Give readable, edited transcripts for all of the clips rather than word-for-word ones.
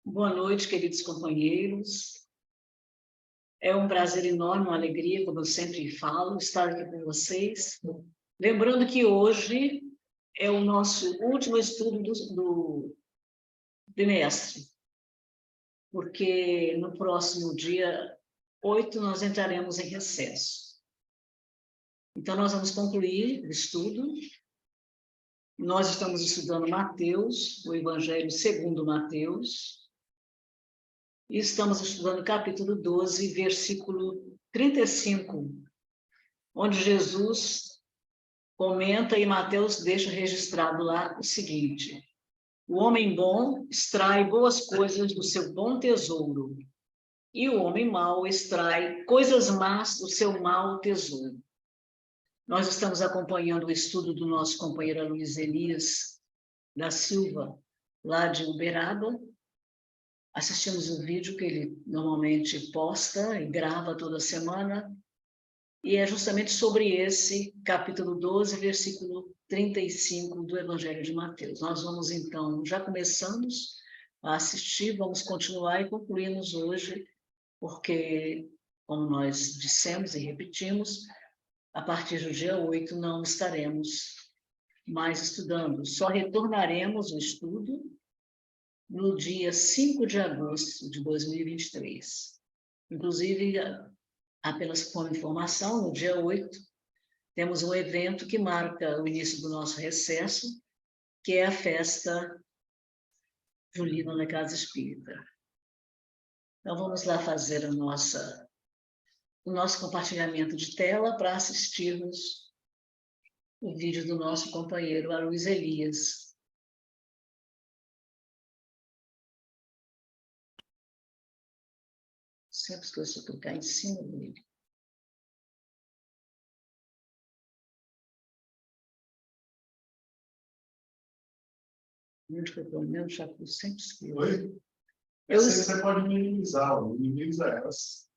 Boa noite, queridos companheiros. É um prazer enorme, uma alegria, como eu sempre falo, estar aqui com vocês. Lembrando que hoje é o nosso último estudo do trimestre, porque no próximo dia 8 nós entraremos em recesso. Então, nós vamos concluir o estudo. Nós estamos estudando Mateus, o Evangelho segundo Mateus. E estamos estudando o capítulo 12, versículo 35, onde Jesus comenta e Mateus deixa registrado lá o seguinte: o homem bom extrai boas coisas do seu bom tesouro, e o homem mau extrai coisas más do seu mau tesouro. Nós estamos acompanhando o estudo do nosso companheiro Luiz Elias da Silva, lá de Uberaba. Assistimos o vídeo que ele normalmente posta e grava toda semana, e é justamente sobre esse capítulo 12, versículo 35 do Evangelho de Mateus. Nós vamos, então, já começamos a assistir, vamos continuar e concluímos hoje, porque, como nós dissemos e repetimos, a partir do dia 8 não estaremos mais estudando, só retornaremos ao estudo no dia 5 de agosto de 2023. Inclusive, apenas como informação, no dia 8, temos um evento que marca o início do nosso recesso, que é a festa julina na Casa Espírita. Então, vamos lá fazer o nosso compartilhamento de tela para assistirmos o vídeo do nosso companheiro Luiz Elias. Sempre esqueço de clicar em cima dele. Onde que eu pelo já fui sempre esqueço. Oi? Você pode minimizar, minimiza elas.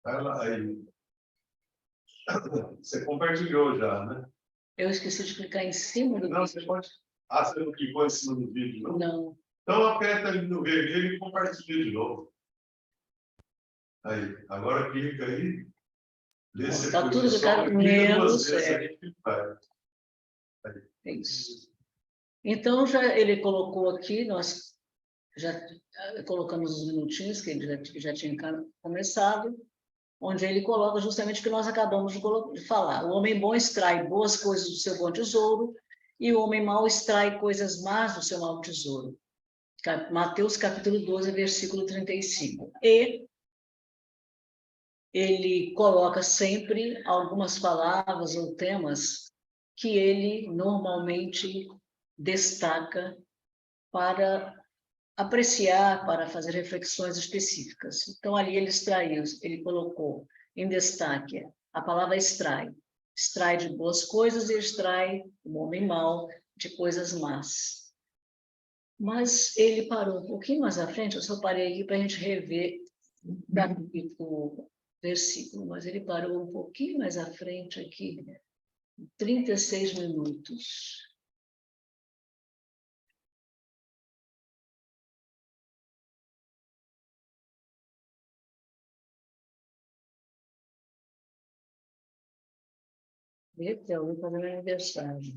Vai lá aí. Você compartilhou já, né? Eu esqueci de clicar em cima do Não, vídeo. você pode. Ah, você não clicou em cima do vídeo, não? Não. Então aperta ali no vermelho e compartilha de novo. Aí, agora clica aí. Está tudo clicado menos. É isso. Então, ele colocou aqui, nós já colocamos os minutinhos que ele já tinha começado, onde ele coloca justamente o que nós acabamos de falar. O homem bom extrai boas coisas do seu bom tesouro, e o homem mau extrai coisas más do seu mau tesouro. Mateus capítulo 12, versículo 35. E ele coloca sempre algumas palavras ou temas que ele normalmente destaca para apreciar, para fazer reflexões específicas. Então, ali ele colocou em destaque a palavra extrai. Extrai de boas coisas e extrai o homem mau de coisas más. Mas ele parou um pouquinho mais à frente, eu só parei aqui para a gente rever o versículo, mas ele parou um pouquinho mais à frente aqui, 36 minutos. Eu vou fazer meu aniversário.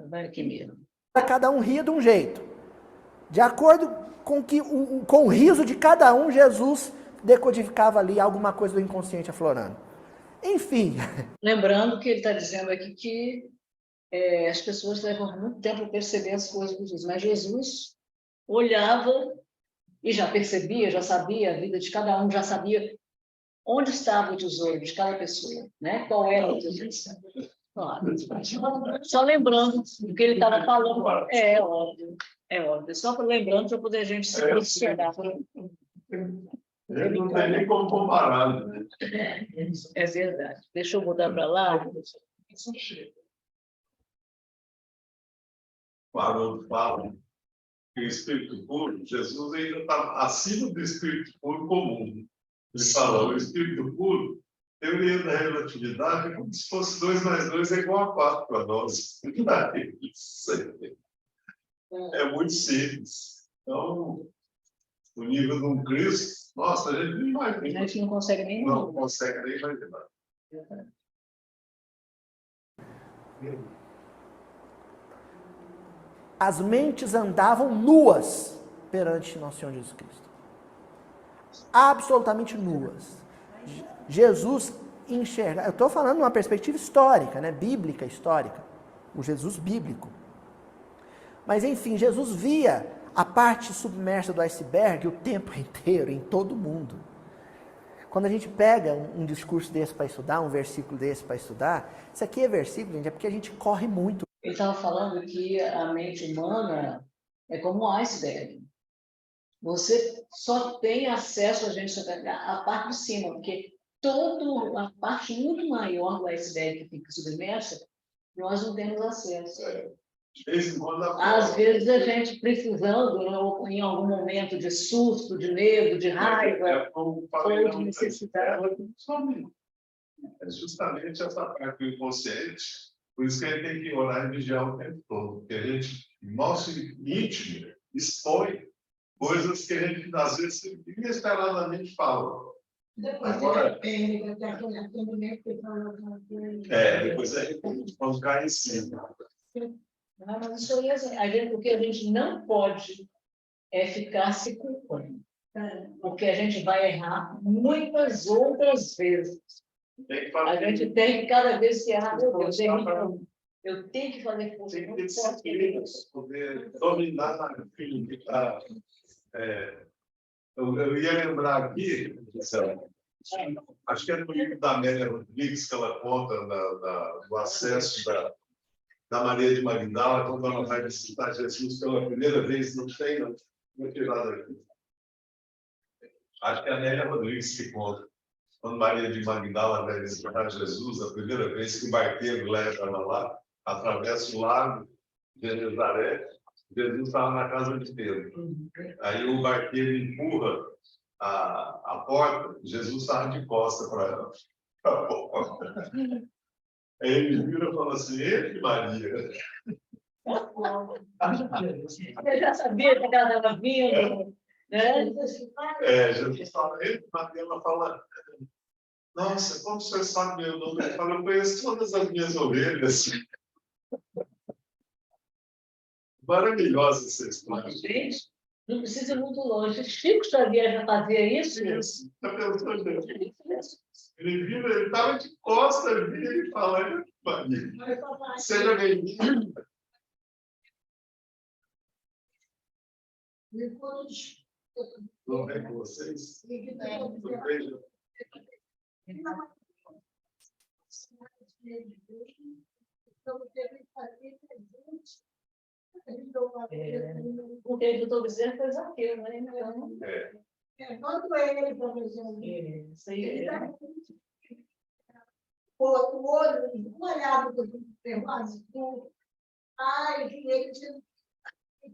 Vai aqui mesmo. Cada um ria de um jeito. De acordo com com o riso de cada um, Jesus decodificava ali alguma coisa do inconsciente aflorando. Enfim. Lembrando que ele está dizendo aqui que as pessoas levam muito tempo para perceber as coisas de Jesus, mas Jesus olhava e já percebia, já sabia a vida de cada um, já sabia onde estava o tesouro de cada pessoa, né? Qual era o tesouro. Claro. Só lembrando o que ele estava falando. É óbvio. Só lembrando para poder a gente se posicionar. Ele não tem nem como comparar, né? É verdade. Deixa eu mudar para lá. Quando fala que o espírito puro, Jesus ainda está acima do espírito puro comum. Ele fala, o espírito puro, teoria da relatividade, é como se fosse 2 mais 2 é igual a 4 para nós. é muito simples. Então, o nível de um Cristo, nossa, a gente não A imagina. gente não consegue nem Não consegue nem imaginar. As mentes andavam nuas perante nosso Senhor Jesus Cristo. Absolutamente nuas. Jesus enxerga. Eu estou falando numa perspectiva histórica, né? Bíblica, histórica. O Jesus bíblico. Mas enfim, Jesus via a parte submersa do iceberg o tempo inteiro, em todo mundo. Quando a gente pega um discurso desse para estudar, um versículo desse para estudar, isso aqui é versículo, gente, é porque a gente corre muito. Ele estava falando que a mente humana é como um iceberg. Você só tem acesso a gente a parte de cima, porque toda a parte muito maior do iceberg que fica submersa, nós não temos acesso. De vez em quando, Às vezes a gente precisando, ou em algum momento de susto, de medo, de raiva, como ou de necessidade. É justamente essa parte do inconsciente. Por isso que a gente tem que orar e vigiar o tempo todo. Porque a gente, nosso íntimo, expõe coisas que a gente, às vezes, inesperadamente fala. Depois depois a gente vamos cair em cima. Mas isso aí, o que a gente não pode é ficar se culpando. Porque a gente vai errar muitas outras vezes. A gente tem que, cada vez que errar, meu Deus, eu tenho que fazer força. Tem que ter disciplina para poder dominar aquilo que está. Eu ia lembrar aqui, acho que é no livro da Amélia Rodrigues que ela conta do acesso da Maria de Magdala, quando ela vai visitar Jesus pela primeira vez, não tem nada aqui. Acho que é a Amélia Rodrigues que conta. Quando Maria de Magdala vai visitar Jesus, a primeira vez que o barqueiro leva ela lá, atravessa o lago de Genezaré, Jesus estava na casa de Pedro. Aí o barqueiro empurra a porta, Jesus estava de costa para ela. Aí ele vira e fala assim, Maria. Eu já sabia que ela estava vindo. Né? Jesus fala, Maria, ela fala, nossa, como o senhor sabe meu nome? Ele fala, eu conheço todas as minhas ovelhas. Maravilhosa essa história. Gente, não precisa ir muito longe. Chico Xavier já fazia isso? Isso. Ele vira, ele estava de costas, ele vira e fala, Maria, seja bem-vindo. Tudo bem com vocês? Tudo bem, Porque eu estou dizendo foi Zaqueu, né? Quanto ele, por exemplo, Isso aí é. o olho, um olhava do azul,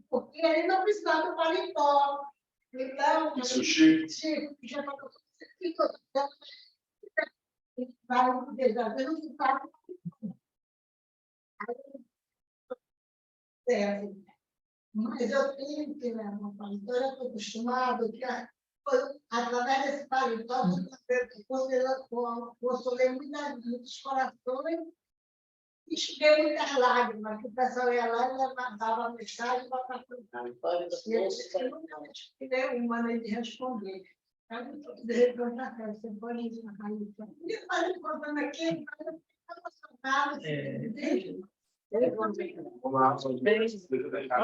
porque ele não precisava do paletó. Então, isso, Chico. já não vai no desafio, não se faz. Mas eu tenho que levar um paletó, eu estou acostumado que através desse paletó, eu consolei muitos corações e cheguei muitas lágrimas, que o pessoal ia lá e levantava a mensagem para contar. Eu nunca tive uma maneira de responder. Eu não estou dizendo para você põe isso na paletó. E eu estava contando aqui, eu estava emocionada.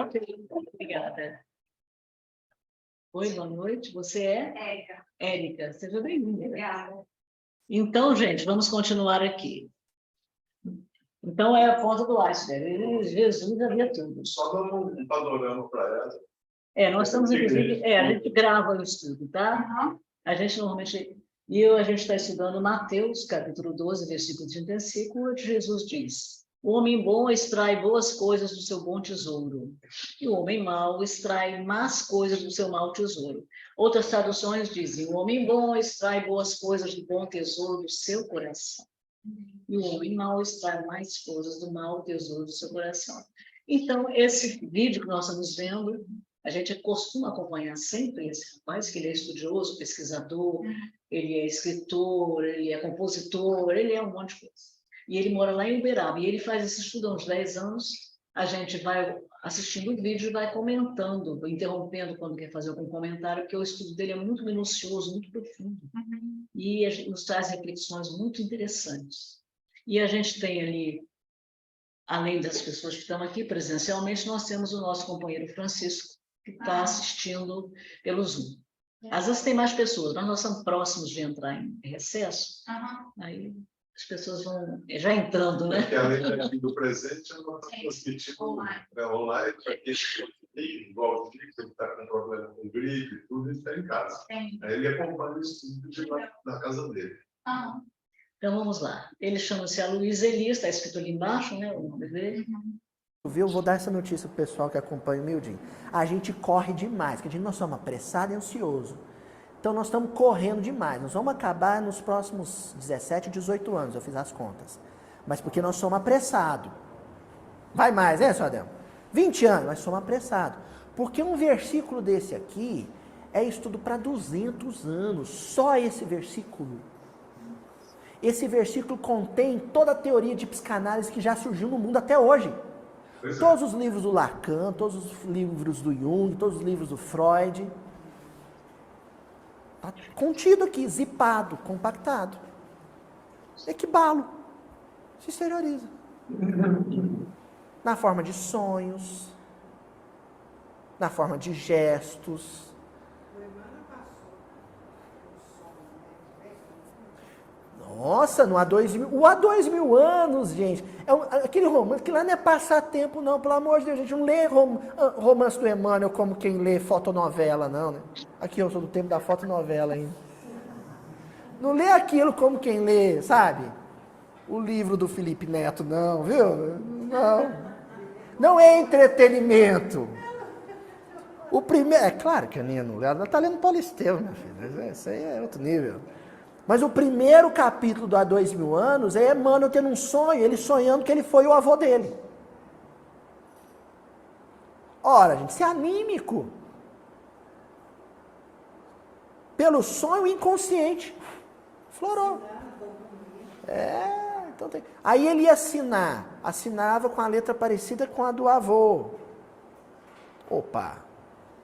Ok, obrigada. Oi, boa noite. Você é? Érica. Érica, seja bem-vinda. Obrigada. Então, gente, vamos continuar aqui. Então, é a ponta do iceberg. Jesus havia tudo. Só dando um panorama para ela. Nós estamos, inclusive, a gente grava o estudo, tá? A gente normalmente... a gente está estudando Mateus, capítulo 12, versículo 35, onde Jesus diz: o homem bom extrai boas coisas do seu bom tesouro, e o homem mau extrai más coisas do seu mau tesouro. Outras traduções dizem: o homem bom extrai boas coisas do bom tesouro do seu coração, e o homem mau extrai mais coisas do mau tesouro do seu coração. Então, esse vídeo que nós estamos vendo, a gente costuma acompanhar sempre esse rapaz, que ele é estudioso, pesquisador, ele é escritor, ele é compositor, ele é um monte de coisa. E ele mora lá em Uberaba, e ele faz esse estudo há uns 10 anos. A gente vai assistindo o vídeo e vai comentando, interrompendo quando quer fazer algum comentário, porque o estudo dele é muito minucioso, muito profundo. E nos traz reflexões muito interessantes. E a gente tem ali, além das pessoas que estão aqui presencialmente, nós temos o nosso companheiro Francisco, que está assistindo pelo Zoom. Às vezes tem mais pessoas, mas nós estamos próximos de entrar em recesso, aí as pessoas vão já entrando, né? Porque além do presente, nós estamos transmitindo online para quem tem, igual o Chico, que está com problema com gripe e tudo, ele está em casa. Aí ele acompanha o estudo na casa dele. Então vamos lá. Ele chama-se Aloysio Elias, está escrito ali embaixo, né, o nome dele. Viu? Vou dar essa notícia para o pessoal que acompanha o Mildinho. A gente corre demais, porque nós somos apressados e ansiosos. Então nós estamos correndo demais. Nós vamos acabar nos próximos 17, 18 anos, eu fiz as contas. Mas porque nós somos apressados. Vai mais, né, seu Adel? 20 anos, nós somos apressados. Porque um versículo desse aqui é estudo para 200 anos. Só esse versículo. Esse versículo contém toda a teoria de psicanálise que já surgiu no mundo até hoje. Todos os livros do Lacan, todos os livros do Jung, todos os livros do Freud. Está contido aqui, zipado, compactado. Equibalo. Se exterioriza. Na forma de sonhos, na forma de gestos. Nossa, no há 2000, o há 2000 anos, gente. Aquele romance, que lá não é passatempo, não, pelo amor de Deus, gente. Não lê romance do Emmanuel como quem lê fotonovela, não, né? Aqui eu sou do tempo da fotonovela ainda. Não lê aquilo como quem lê, sabe? O livro do Felipe Neto, não, viu? Não. Não é entretenimento. O primeiro, é claro que a Aninha não lê, ela está lendo Paulisteu, minha filha. Isso aí é outro nível. Mas o primeiro capítulo do Há 2000 anos é Emmanuel tendo um sonho, ele sonhando que ele foi o avô dele. Ora, gente, isso é anímico. Pelo sonho inconsciente. Florou. Então tem. Aí ele ia assinar. Assinava com a letra parecida com a do avô. Opa.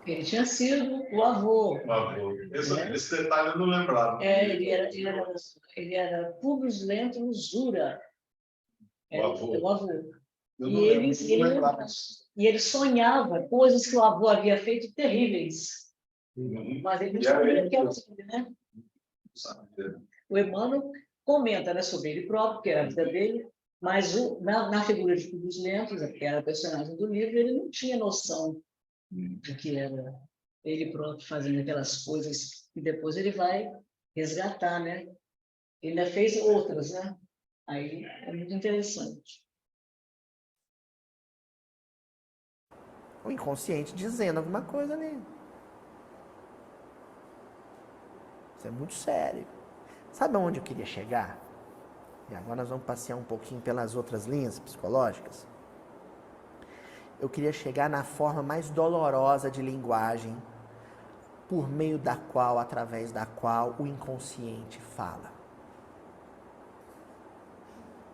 Ele tinha sido o avô. O avô. Esse detalhe eu não lembrava. Ele era Públio Lentulus Usura. O avô. O avô. Eu E não lembrava isso. ele sonhava coisas que o avô havia feito terríveis. Mas ele não sabia que era assim, né? O Emmanuel comenta, né, sobre ele próprio, que era a vida dele, mas na figura de Públio Lentulus, que era o personagem do livro, ele não tinha noção do que era ele próprio fazendo aquelas coisas que depois ele vai resgatar, né? Ele ainda fez outras, né? Aí é muito interessante. O inconsciente dizendo alguma coisa ali. Isso é muito sério. Sabe aonde eu queria chegar? E agora nós vamos passear um pouquinho pelas outras linhas psicológicas. Eu queria chegar na forma mais dolorosa de linguagem, por meio da qual, através da qual o inconsciente fala.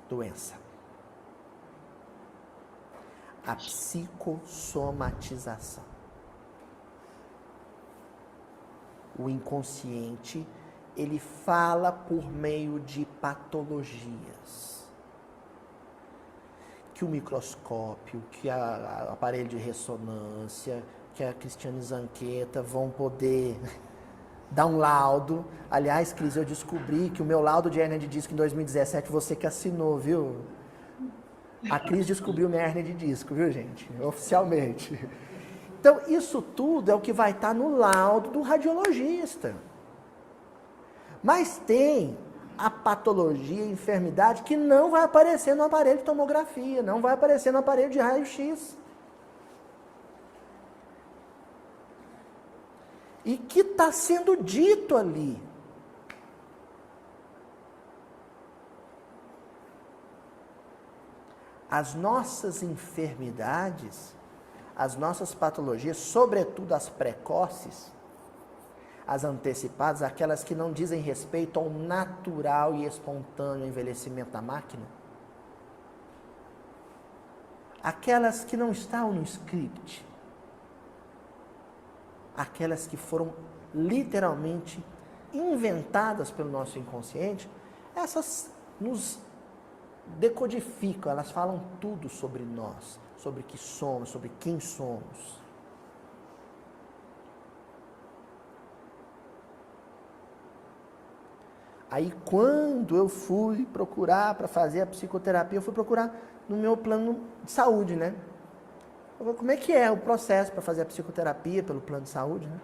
Doença. A psicossomatização. O inconsciente, ele fala por meio de patologias. Que o microscópio, que o aparelho de ressonância, que a Cristiane Zanqueta vão poder dar um laudo. Aliás, Cris, eu descobri que o meu laudo de hérnia de disco em 2017, você que assinou, viu? A Cris descobriu minha hérnia de disco, viu, gente? Oficialmente. Então, isso tudo é o que vai estar no laudo do radiologista. Mas tem a patologia, a enfermidade que não vai aparecer no aparelho de tomografia, não vai aparecer no aparelho de raio-x. E que está sendo dito ali. as nossas enfermidades, as nossas patologias, sobretudo as precoces, as antecipadas, aquelas que não dizem respeito ao natural e espontâneo envelhecimento da máquina, aquelas que não estão no script, aquelas que foram literalmente inventadas pelo nosso inconsciente, essas nos decodificam, elas falam tudo sobre nós, sobre o que somos, sobre quem somos. Aí, quando eu fui procurar para fazer a psicoterapia, eu fui procurar no meu plano de saúde, né? Eu falei, como é que é o processo para fazer a psicoterapia pelo plano de saúde, né?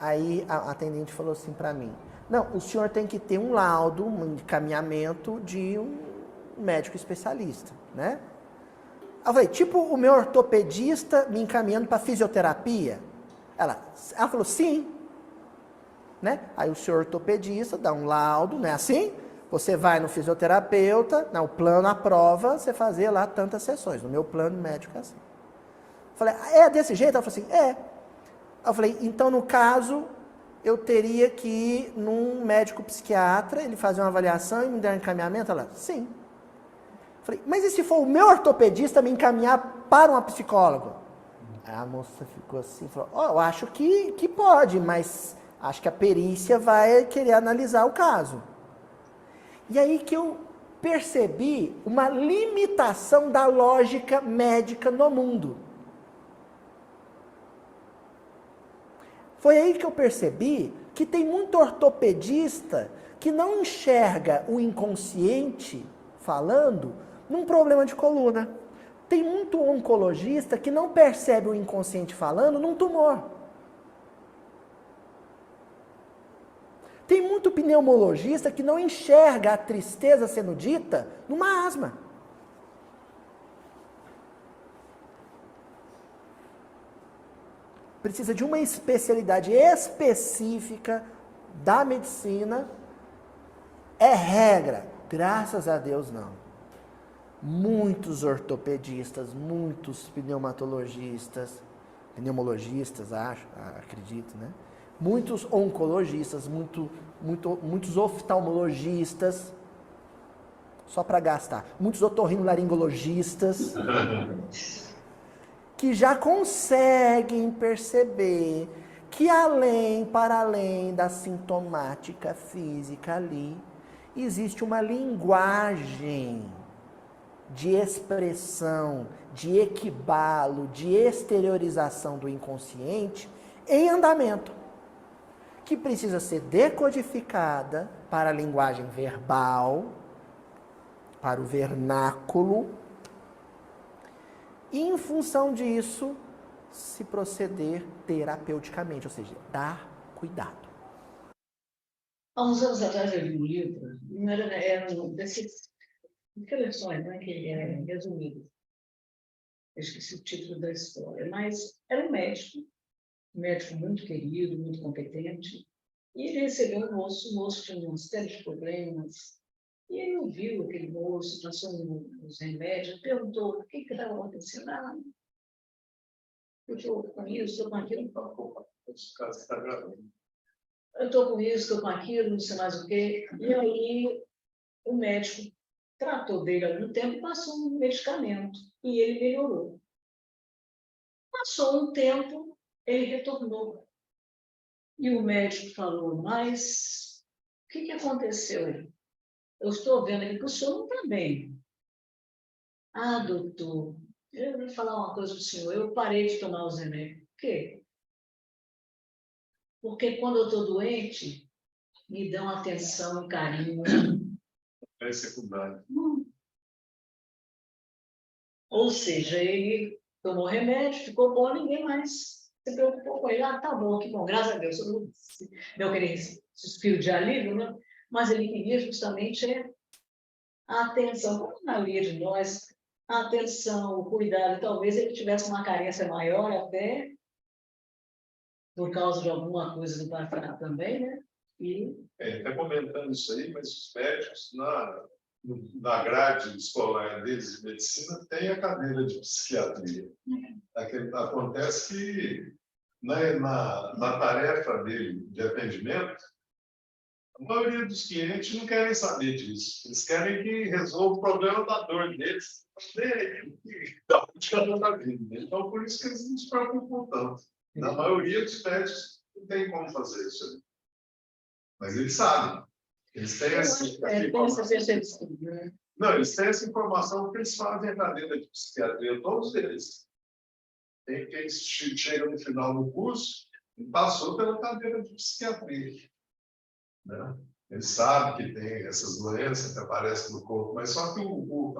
Aí a atendente falou assim para mim, não, o senhor tem que ter um laudo, um encaminhamento de um médico especialista, né? Eu falei, tipo o meu ortopedista me encaminhando para fisioterapia? Ela falou, sim. Né? Aí o senhor ortopedista dá um laudo, não é assim? Você vai no fisioterapeuta, o plano aprova, você fazer lá tantas sessões. No meu plano médico é assim. Eu falei, é desse jeito? Ela falou assim, é. Eu falei, então no caso, eu teria que ir num médico psiquiatra, ele fazer uma avaliação e me dar um encaminhamento? Ela, sim. Eu falei, mas e se for o meu ortopedista me encaminhar para uma psicóloga? Aí a moça ficou assim, falou, eu acho que pode, mas acho que a perícia vai querer analisar o caso. E aí que eu percebi uma limitação da lógica médica no mundo. Foi aí que eu percebi que tem muito ortopedista que não enxerga o inconsciente falando num problema de coluna. Tem muito oncologista que não percebe o inconsciente falando num tumor. Tem muito pneumologista que não enxerga a tristeza sendo dita numa asma. Precisa de uma especialidade específica da medicina. É regra. Graças a Deus, não. Muitos ortopedistas, muitos pneumologistas, acredito, né? Muitos oncologistas, muitos oftalmologistas, só para gastar, muitos otorrinolaringologistas, que já conseguem perceber que para além da sintomática física ali, existe uma linguagem de expressão, de equibalo, de exteriorização do inconsciente em andamento, que precisa ser decodificada para a linguagem verbal, para o vernáculo, e em função disso, se proceder terapeuticamente, ou seja, dar cuidado. Há uns anos atrás eu li um livro, não era desses versões, né, que é resumido. Eu esqueci o título da história, mas era um médico muito querido, muito competente, e ele recebeu um moço, o moço tinha uma série de problemas, e ele ouviu aquele moço, passou nos remédios, perguntou o que estava acontecendo. Eu estou com isso, estou com aquilo, eu estou com isso, estou com aquilo, não sei mais o quê. E aí o médico tratou dele há algum tempo e passou um medicamento, e ele melhorou. Passou um tempo, ele retornou. E o médico falou, mas o que aconteceu? Eu estou vendo aqui que o senhor não está bem. Doutor, eu vou falar uma coisa para o senhor, eu parei de tomar os remédios. Por quê? Porque quando eu estou doente, me dão atenção e carinho. É secundário. Ou seja, ele tomou remédio, ficou bom, ninguém mais se preocupou com ele. Tá bom, que bom, graças a Deus. Deu aquele suspiro de alívio, né? Mas ele queria justamente a atenção, como a maioria de nós, a atenção, o cuidado. Talvez ele tivesse uma carência maior até, por causa de alguma coisa do passado também, né? Ele está comentando isso aí, mas os médicos, na grade escolar deles de medicina, tem a cadeira de psiquiatria. Acontece que na tarefa dele de atendimento, a maioria dos clientes não querem saber disso. Eles querem que resolva o problema da dor deles, da vida. Então, por isso que eles não se preocupam tanto. Na maioria dos médicos não tem como fazer isso aí. Mas eles sabem. Eles têm essa percepção, né? Não, eles têm essa informação porque eles fazem a cadeira de psiquiatria, todos eles. Tem quem chega no final do curso e passou pela cadeira de psiquiatria. Né? Eles sabem que tem essas doenças que aparecem no corpo, mas só que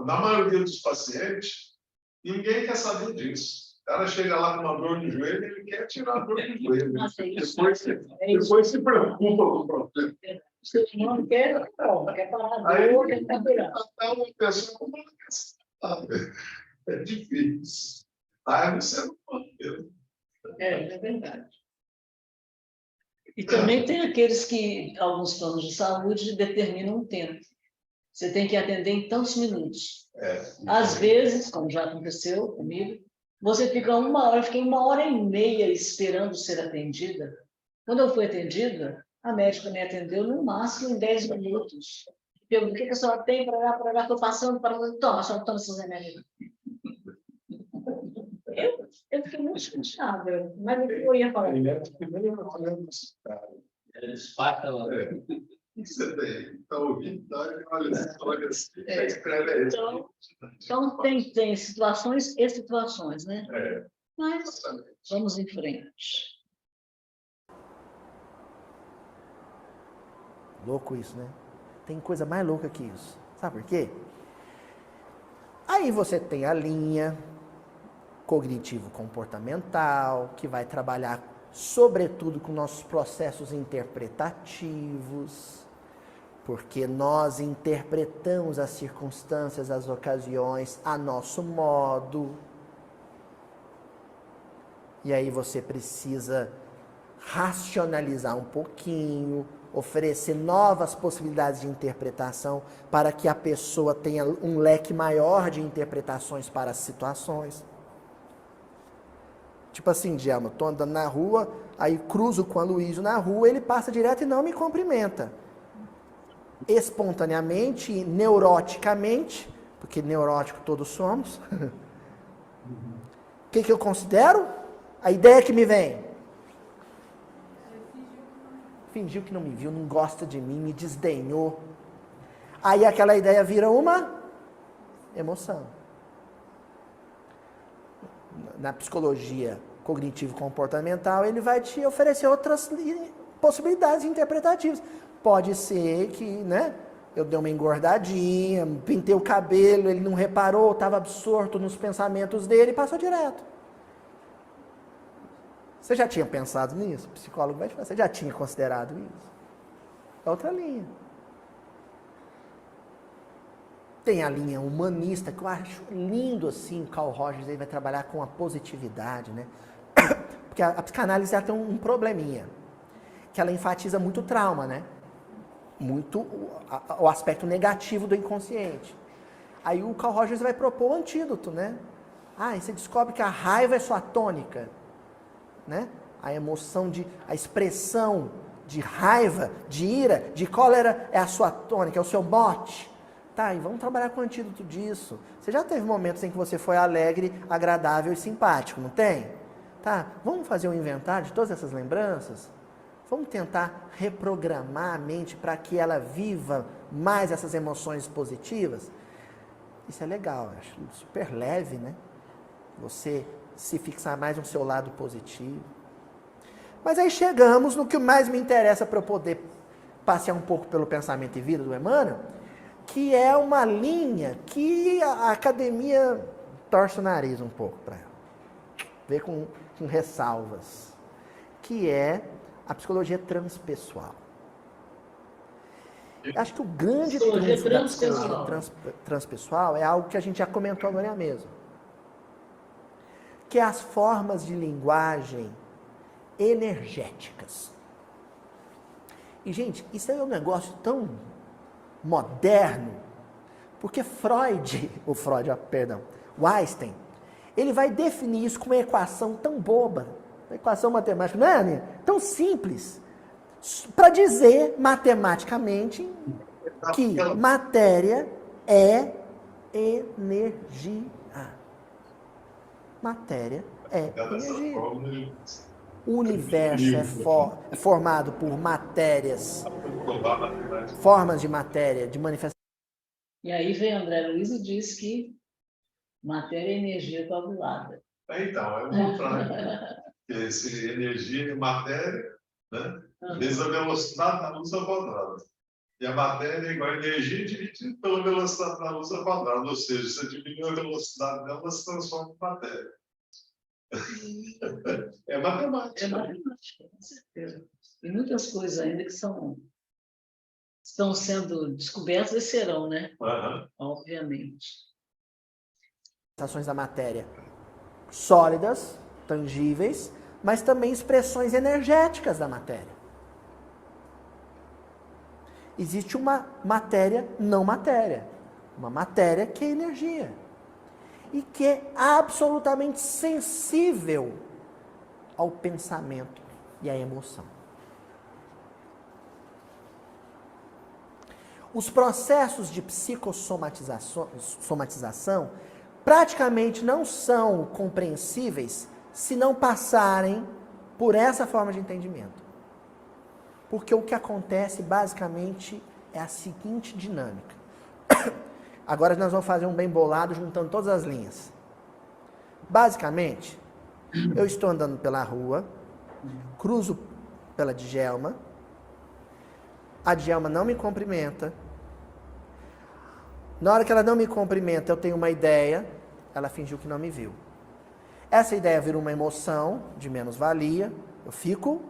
na maioria dos pacientes, ninguém quer saber disso. O cara chega lá com uma dor no joelho, ele quer tirar a dor do joelho. Depois se preocupa com o problema. Se não quer parar a dor, quer curar. Até uma pessoa como é difícil. Você não pode. É verdade. E também tem aqueles que, alguns planos de saúde, determinam um tempo. Você tem que atender em tantos minutos. Às vezes, como já aconteceu comigo, você fica fiquei 1h30 esperando ser atendida. Quando eu fui atendida, a médica me atendeu no máximo em 10 minutos. Perguntou: o que a senhora tem para lá? Estou passando para lá. Toma, a senhora toma esses remédios. Eu fiquei muito chateada, mas eu ia falar. Você está ouvindo? Olha assim, Então tem situações e situações, né? Mas vamos em frente. Louco isso, né? Tem coisa mais louca que isso. Sabe por quê? Aí você tem a linha cognitivo-comportamental, que vai trabalhar sobretudo com nossos processos interpretativos, porque nós interpretamos as circunstâncias, as ocasiões a nosso modo. E aí você precisa racionalizar um pouquinho, oferecer novas possibilidades de interpretação para que a pessoa tenha um leque maior de interpretações para as situações. Tipo assim, Djalma, estou andando na rua, aí cruzo com a Luísio na rua, ele passa direto e não me cumprimenta. Espontaneamente, neuroticamente, porque neurótico todos somos, o que eu considero? A ideia que me vem. Fingiu que não me viu, não gosta de mim, me desdenhou. Aí aquela ideia vira uma emoção. Na psicologia cognitivo-comportamental, ele vai te oferecer outras possibilidades interpretativas. Pode ser que, né, eu dei uma engordadinha, pintei o cabelo, ele não reparou, estava absorto nos pensamentos dele e passou direto. Você já tinha pensado nisso? O psicólogo vai te falar, você já tinha considerado isso? É outra linha. Tem a linha humanista, que eu acho lindo assim, o Carl Rogers aí vai trabalhar com a positividade, né? Porque a psicanálise ela tem um probleminha, que ela enfatiza muito o trauma, né? Muito o aspecto negativo do inconsciente. Aí o Carl Rogers vai propor o antídoto, né? E você descobre que a raiva é sua tônica, né? A emoção, a expressão de raiva, de ira, de cólera é a sua tônica, é o seu mote. Tá, e vamos trabalhar com o antídoto disso. Você já teve momentos em que você foi alegre, agradável e simpático, não tem? Tá, vamos fazer um inventário de todas essas lembranças? Vamos tentar reprogramar a mente para que ela viva mais essas emoções positivas? Isso é legal, eu acho super leve, né? Você se fixar mais no seu lado positivo. Mas aí chegamos no que mais me interessa para eu poder passear um pouco pelo pensamento e vida do Emmanuel, que é uma linha que a academia torce o nariz um pouco para ela. Vê com ressalvas. Que é a psicologia transpessoal. Acho que o grande trunfo da psicologia transpessoal é algo que a gente já comentou agora mesmo. Que é as formas de linguagem energéticas. E, gente, isso é um negócio tão moderno, Porque o Einstein, ele vai definir isso com uma equação tão boba, uma equação matemática, não é, Aninha? Tão simples, para dizer matematicamente que matéria é energia. Matéria é energia. O universo é formado por matérias, formas de matéria, de manifestação. E aí vem André Luiz e diz que matéria é energia coagulada. Então, é o contrário. Esse energia e matéria, né? Vezes a velocidade da luz ao quadrado. E a matéria é igual a energia dividida pela velocidade da luz ao quadrado. Ou seja, se diminui a velocidade dela, ela se transforma em matéria. É matemática. É matemática, com certeza. E muitas coisas ainda que estão sendo descobertas e serão, né? Obviamente. Manifestações da matéria sólidas, tangíveis, mas também expressões energéticas da matéria. Existe uma matéria não matéria, uma matéria que é energia e que é absolutamente sensível ao pensamento e à emoção. Os processos de psicossomatização praticamente não são compreensíveis se não passarem por essa forma de entendimento. Porque o que acontece basicamente é a seguinte dinâmica. Agora nós vamos fazer um bem bolado juntando todas as linhas. Basicamente, eu estou andando pela rua, cruzo pela Djalma, a Djalma não me cumprimenta. Na hora que ela não me cumprimenta, eu tenho uma ideia, ela fingiu que não me viu. Essa ideia vira uma emoção de menos-valia, eu fico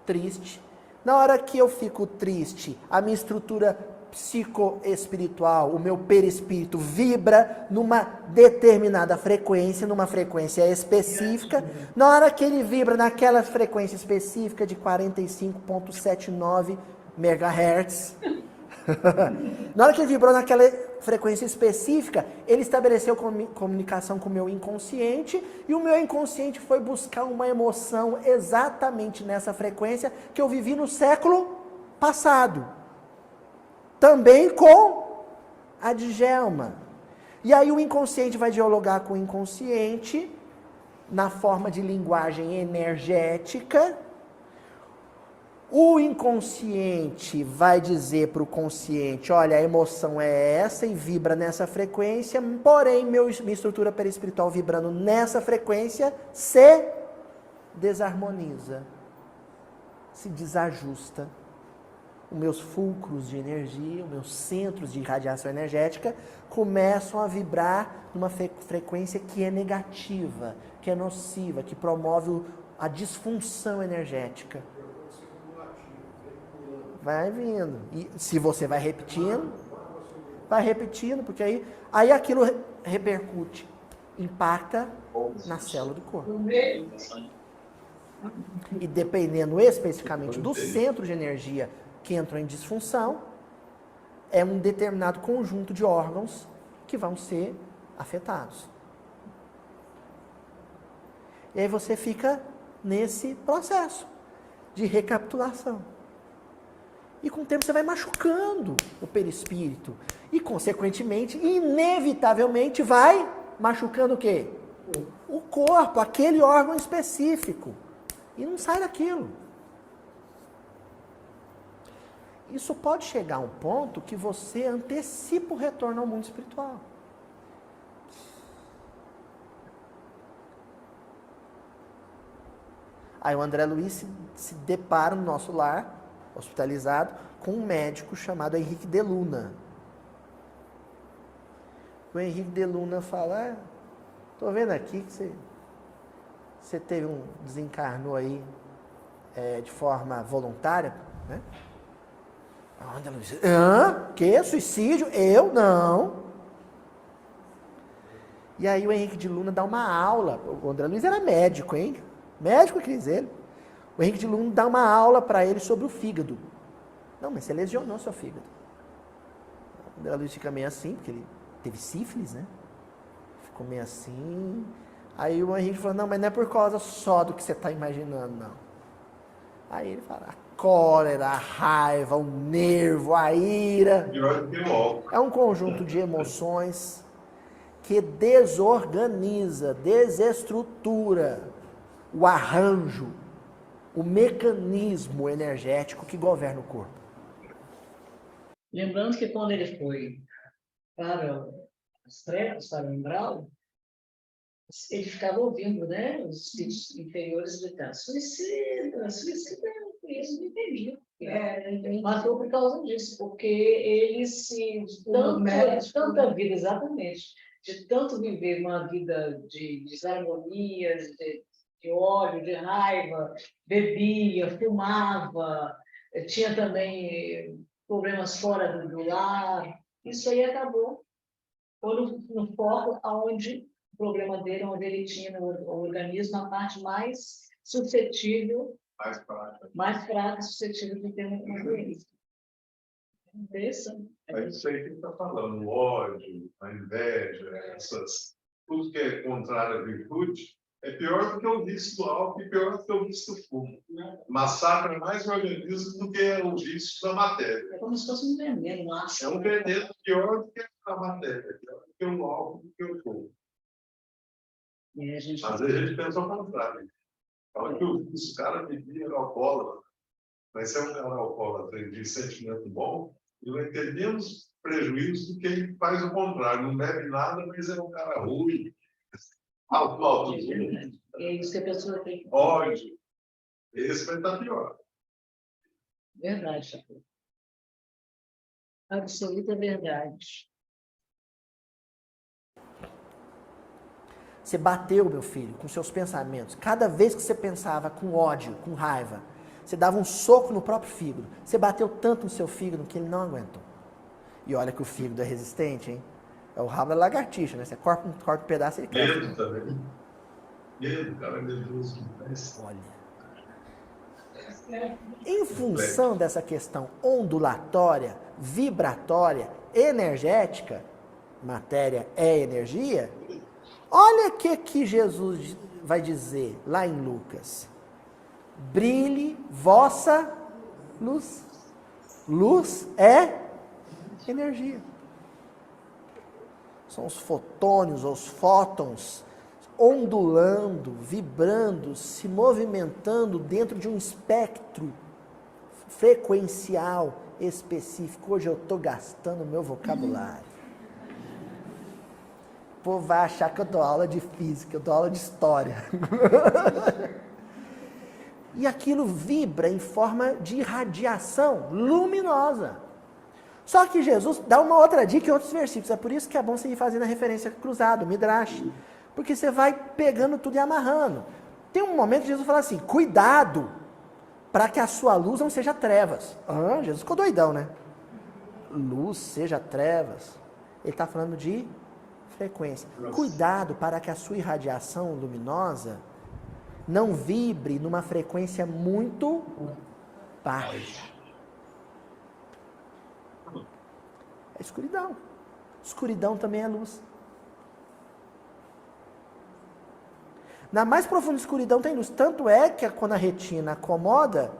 triste. Na hora que eu fico triste, a minha estrutura psicoespiritual, o meu perispírito vibra numa determinada frequência, numa frequência específica. Na hora que ele vibra naquela frequência específica de 45,79 MHz, na hora que ele vibrou naquela frequência específica, ele estabeleceu comunicação com o meu inconsciente e o meu inconsciente foi buscar uma emoção exatamente nessa frequência que eu vivi no século passado. Também com a Djalma. E aí o inconsciente vai dialogar com o inconsciente na forma de linguagem energética. O inconsciente vai dizer para o consciente, olha, a emoção é essa e vibra nessa frequência, porém minha estrutura perispiritual vibrando nessa frequência se desarmoniza, se desajusta. Os meus fulcros de energia, os meus centros de irradiação energética começam a vibrar numa frequência que é negativa, que é nociva, que promove a disfunção energética. Vai vindo. E se você vai repetindo, porque aí aquilo repercute, impacta na célula do corpo. E dependendo especificamente do centro de energia que entrou em disfunção, é um determinado conjunto de órgãos que vão ser afetados. E aí você fica nesse processo de recapitulação. E com o tempo você vai machucando o perispírito. E, consequentemente, inevitavelmente, vai machucando o quê? O corpo, aquele órgão específico. E não sai daquilo. Isso pode chegar a um ponto que você antecipa o retorno ao mundo espiritual. Aí o André Luiz se depara no nosso lar, hospitalizado, com um médico chamado Henrique de Luna. O Henrique de Luna fala, tô vendo aqui que você teve desencarnou aí de forma voluntária, né? André Luiz, que? Suicídio? Eu? Não. E aí o Henrique de Luna dá uma aula, o André Luiz era médico, hein? Médico, quer dizer, o Henrique de Luna dá uma aula para ele sobre o fígado. Não, mas você lesionou seu fígado. O André Luiz fica meio assim, porque ele teve sífilis, né? Ficou meio assim. Aí o Henrique falou, não, mas não é por causa só do que você está imaginando, não. Aí ele fala, a cólera, a raiva, o nervo, a ira. É um conjunto de emoções que desorganiza, desestrutura o arranjo, o mecanismo energético que governa o corpo. Lembrando que quando ele foi para as trevas, para o umbral, ele ficava ouvindo, né, os espíritos inferiores gritar, suicida, suicida, isso não entendia. Matou por causa disso, porque ele se... Tanta vida, exatamente, de tanto viver uma vida de desarmonias, de ódio, de raiva, bebia, fumava, tinha também problemas fora do lar, isso aí acabou. Foi no foco onde o problema dele, onde ele tinha no organismo a parte mais suscetível, mais fraca, suscetível de ter uma doença. Interessante. É isso aí que ele está falando, o ódio, a inveja, tudo que é contrário à virtude, é pior do que o vício do álcool e pior do que o vício do fumo. Massacra mais o organismo do que o vício da matéria. É como se fosse um veneno, é um veneno pior do que a matéria, pior do que o álcool, do que o fumo. Às vezes a gente pensa ao contrário. Fala que os caras bebiam alcoólatra, mas se é um cara alcoólatra de sentimento bom, ele vai ter menos prejuízo do que ele faz o contrário. Não bebe nada, mas é um cara ruim. É isso que a pessoa tem. Ódio. Esse vai estar pior. Verdade, Chaco. Absoluta verdade. Você bateu, meu filho, com seus pensamentos. Cada vez que você pensava com ódio, com raiva, você dava um soco no próprio fígado. Você bateu tanto no seu fígado que ele não aguentou. E olha que o fígado é resistente, hein? É o rabo da lagartixa, né? Você corta um pedaço e ele cresce. Medo também. Medo, cara, medroso. Olha. Em função dessa questão ondulatória, vibratória, energética, matéria é energia, olha o que Jesus vai dizer lá em Lucas. Brilhe vossa luz. Luz é energia. São os fotônios, os fótons, ondulando, vibrando, se movimentando dentro de um espectro frequencial específico. Hoje eu estou gastando meu vocabulário. O povo vai achar que eu dou aula de física, eu dou aula de história. E aquilo vibra em forma de radiação luminosa. Só que Jesus dá uma outra dica em outros versículos. É por isso que é bom você ir fazendo a referência cruzada, o Midrash. Porque você vai pegando tudo e amarrando. Tem um momento que Jesus fala assim, cuidado para que a sua luz não seja trevas. Jesus ficou doidão, né? Luz seja trevas. Ele está falando de frequência. Cuidado para que a sua irradiação luminosa não vibre numa frequência muito baixa. É escuridão. Escuridão também é luz. Na mais profunda escuridão tem luz. Tanto é que quando a retina acomoda,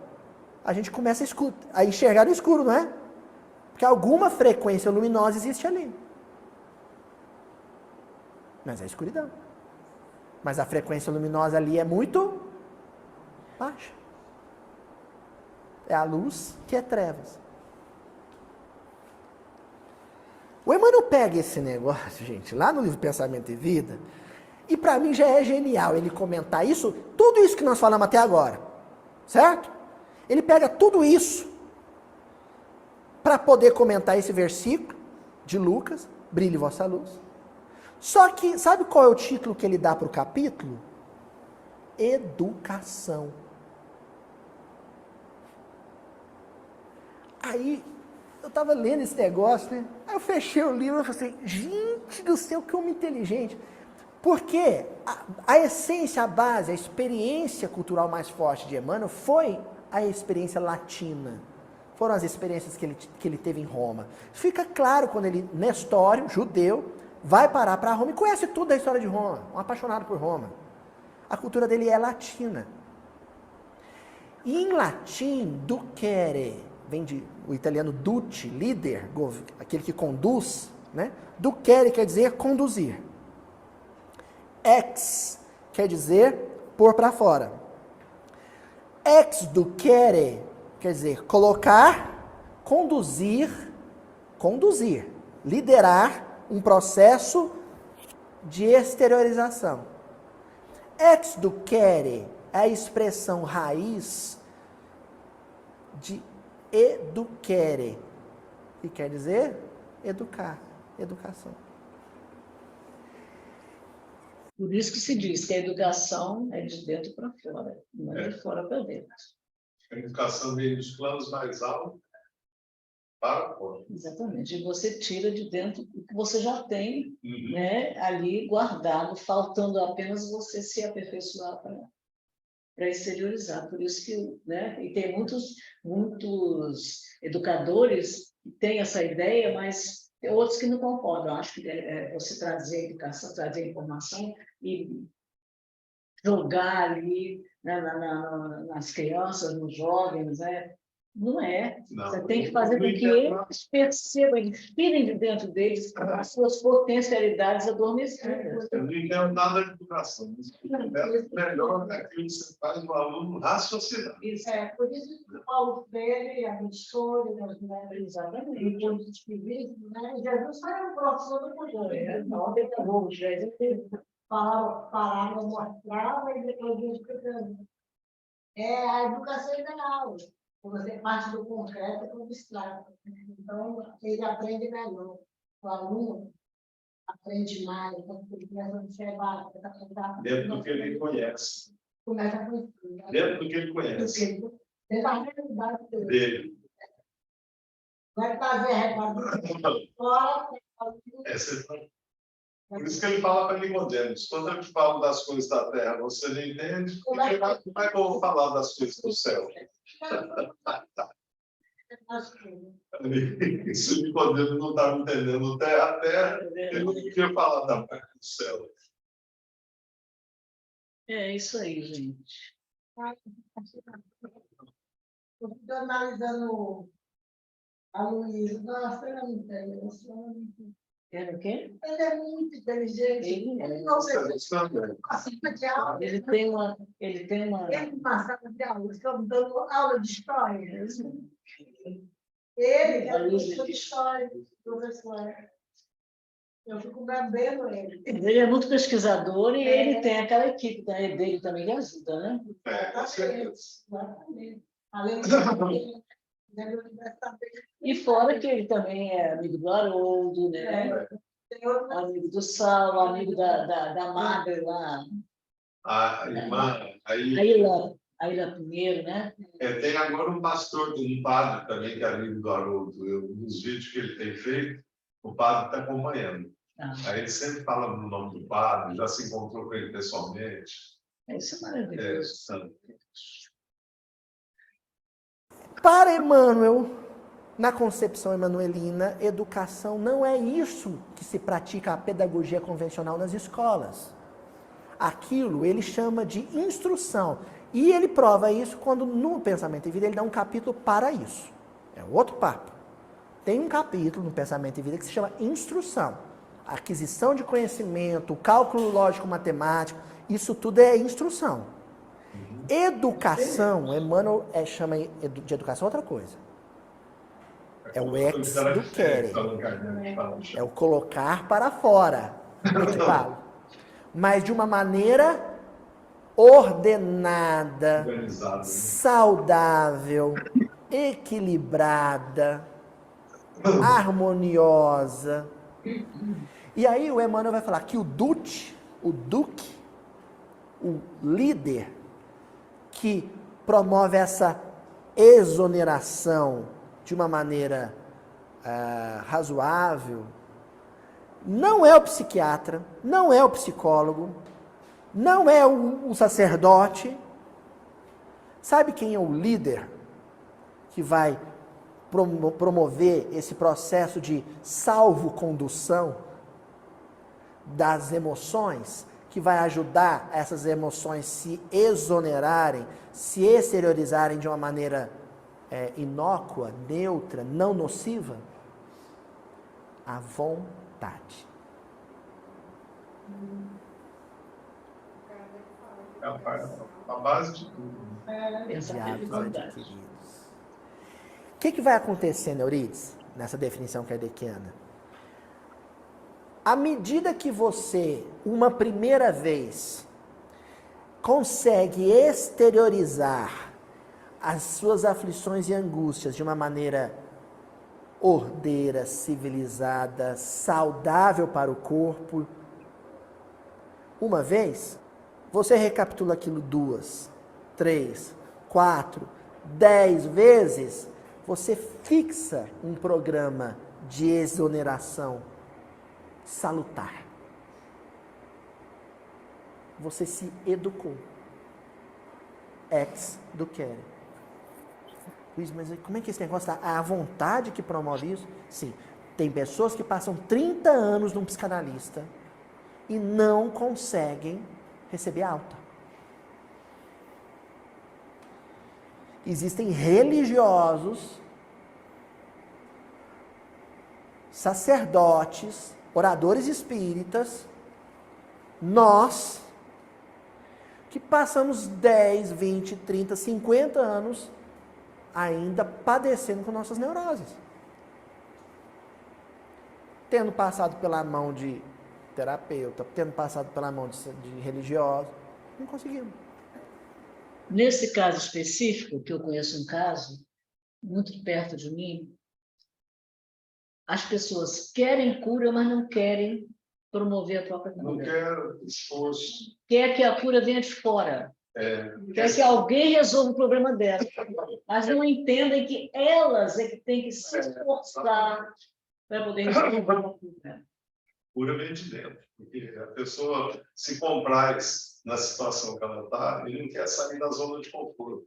a gente começa a enxergar no escuro, não é? Porque alguma frequência luminosa existe ali. Mas é escuridão. Mas a frequência luminosa ali é muito baixa. É a luz que é trevas. O Emmanuel pega esse negócio, gente, lá no livro Pensamento e Vida, e para mim já é genial ele comentar isso, tudo isso que nós falamos até agora, certo? Ele pega tudo isso para poder comentar esse versículo de Lucas, brilhe vossa luz. Só que, sabe qual é o título que ele dá para o capítulo? Educação. Aí, eu estava lendo esse negócio, né? Aí eu fechei o livro e falei assim, gente do céu, que homem inteligente. Porque a essência, a base, a experiência cultural mais forte de Emmanuel foi a experiência latina foram as experiências que ele teve em Roma. Fica claro quando ele, Nestório, judeu, vai parar para Roma e conhece tudo da história de Roma, um apaixonado por Roma. A cultura dele é latina. E em latim, ducere, vem o italiano duce, líder, aquele que conduz, né? Ducere quer dizer conduzir. Ex quer dizer pôr para fora. Ex ducere quer dizer colocar, conduzir, liderar um processo de exteriorização. Ex ducere é a expressão raiz de educere, que quer dizer educar, educação. Por isso que se diz que a educação é de dentro para fora, não é de fora para dentro. A educação vem dos planos mais altos para fora. Exatamente. E você tira de dentro o que você já tem, né, ali guardado, faltando apenas você se aperfeiçoar para exteriorizar. Por isso que, né, e tem muitos educadores que têm essa ideia, mas tem outros que não concordam. Acho que você trazer a educação, trazer a informação e jogar ali, né, nas crianças, nos jovens, né? Não é. Não. Você tem que fazer com que eles percebam, eles tirem de dentro deles as suas potencialidades adormecidas. Eu não entendo nada de educação, mas o melhor é aquilo que você faz o aluno raciocinar. Isso. Por isso que o Paulo Freire, a Missora, Exatamente. os espíritos, né? Jesus foi um professor do poder. Não, Jesus Falava, mostrava e depois ia explicando. É a educação ideal. Você parte do concreto para o abstrato. Então, ele aprende melhor. O aluno aprende mais, ele começa a observar, Dentro do que ele conhece. começa a construir. Dentro do que ele conhece. Dentro da realidade Dele. vai fazer a realidade fora. Por isso que ele fala para Nicodemos, quando eu te falo das coisas da terra, você não entende, como é que eu vou falar das coisas do céu? Se Nicodemos não estava entendendo a terra, ele não queria falar da parte do céu. É isso aí, gente. Eu estou analisando a Luísa. Nossa, ela é muito inteligente. Era o quê? Ele é muito inteligente. Ele não sei Ele tem uma. Ele passava de aula, estamos dando aula de história. Ele é professor de história, professor. Eu fico bebendo ele. Ele é muito pesquisador e ele tem aquela equipe dele também que ajuda, né? Exatamente. Além de E fora que ele também é amigo do Haroldo, né? Amigo do Saulo, amigo da madre lá. A irmã, A Ilha Pinheiro, né? tem agora um pastor, um padre também, que é amigo do Haroldo. Nos vídeos que ele tem feito, o padre está acompanhando. Aí ele sempre fala no nome do padre, já se encontrou com ele pessoalmente. Isso é maravilhoso. Para Emmanuel, na concepção emanuelina, educação não é isso que se pratica a pedagogia convencional nas escolas. Aquilo ele chama de instrução. E ele prova isso quando, no Pensamento e Vida, ele dá um capítulo para isso. É outro papo. Tem um capítulo no Pensamento e Vida que se chama instrução. Aquisição de conhecimento, cálculo lógico-matemático, isso tudo é instrução. Educação, Emmanuel chama de educação outra coisa. É o ex do querer. É o colocar para fora. Mas de uma maneira ordenada, saudável, equilibrada, harmoniosa. E aí o Emmanuel vai falar que o duque, o líder que promove essa exoneração de uma maneira razoável, não é o psiquiatra, não é o psicólogo, não é o sacerdote. Sabe quem é o líder que vai promover esse processo de salvo-condução das emoções, que vai ajudar essas emoções se exonerarem, se exteriorizarem de uma maneira inócua, neutra, não nociva? A vontade. É a base de tudo. Essa De hábitos verdade. adquiridos. O que vai acontecer, Euridice, nessa definição kardeciana? À medida que você, uma primeira vez, consegue exteriorizar as suas aflições e angústias de uma maneira ordeira, civilizada, saudável para o corpo, uma vez, você recapitula aquilo 2, 3, 4, 10 vezes, você fixa um programa de exoneração salutar. Você se educou. Ex ducere. Luiz, mas como é que esse negócio tá? É a vontade que promove isso? Sim. Tem pessoas que passam 30 anos num psicanalista e não conseguem receber alta. Existem religiosos, sacerdotes, oradores espíritas, nós, que passamos 10, 20, 30, 50 anos ainda padecendo com nossas neuroses. Tendo passado pela mão de terapeuta, tendo passado pela mão de religiosos, não conseguimos. Nesse caso específico, que eu conheço um caso, muito perto de mim, as pessoas querem cura, mas não querem promover a própria cura. Não quero esforço. Quer que a cura venha de fora. Quer que alguém resolva o problema dela. Mas não entendem que elas é que têm que se esforçar para poder resolver o problema. Cura vem de dentro. Porque a pessoa se compraz na situação que ela está e não quer sair da zona de conforto.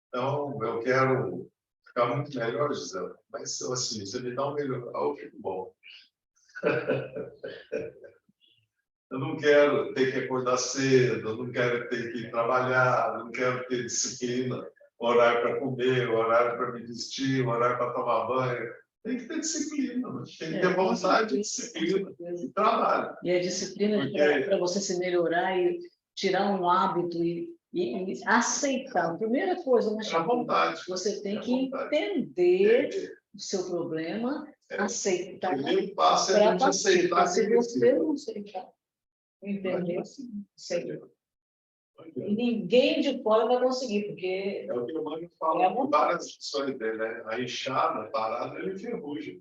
Então, eu quero ficar muito melhor, Gisela. Mas, assim, você me dá um melhor, eu fico bom. Eu não quero ter que acordar cedo, eu não quero ter que trabalhar, eu não quero ter disciplina, horário para comer, horário para me vestir, horário para tomar banho. Tem que ter disciplina, tem que ter vontade, disciplina e trabalho. E a disciplina para você se melhorar e tirar um hábito e aceitar. A primeira coisa, mas a vontade. Você tem que entender o seu problema, aceitar. O primeiro passo é a gente aceitar. Se você não aceitar, entender, e ninguém de fora vai conseguir, porque... É o que o Mano fala em várias lições dele, né? A inchada, a parada, ele enferruja.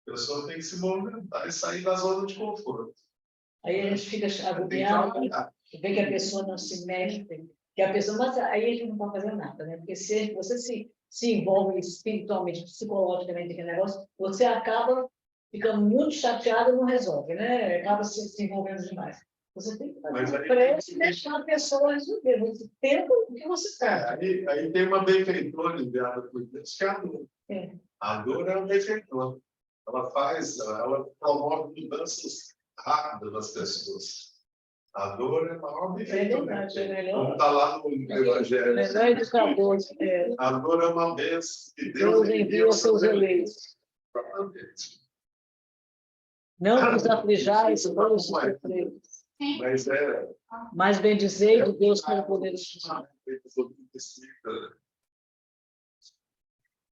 A pessoa tem que se movimentar e sair da zona de conforto. Aí a gente fica agoniado, vê que a pessoa não se mexe, que a pessoa... Mas aí a gente não pode fazer nada, né? Porque se você se envolve espiritualmente, psicologicamente naquele negócio, você acaba ficando muito chateado e não resolve, né? Acaba se envolvendo demais. Você tem que fazer pressa e deixar a pessoa resolver. Você tenta o que você quer. Aí tem uma benfeitora enviada por Deus, que é a dor. A dor é uma benfeitora. Ela promove mudanças rápidas nas pessoas. A dor é a maior benfeitora. É verdade, como está lá no Evangelho. Melhor educador. A dor é uma bênção que Deus envia aos seus eleitos. Não vos aflijais, vos sofreis. Mas bendizei de Deus pelo poder do Espírito.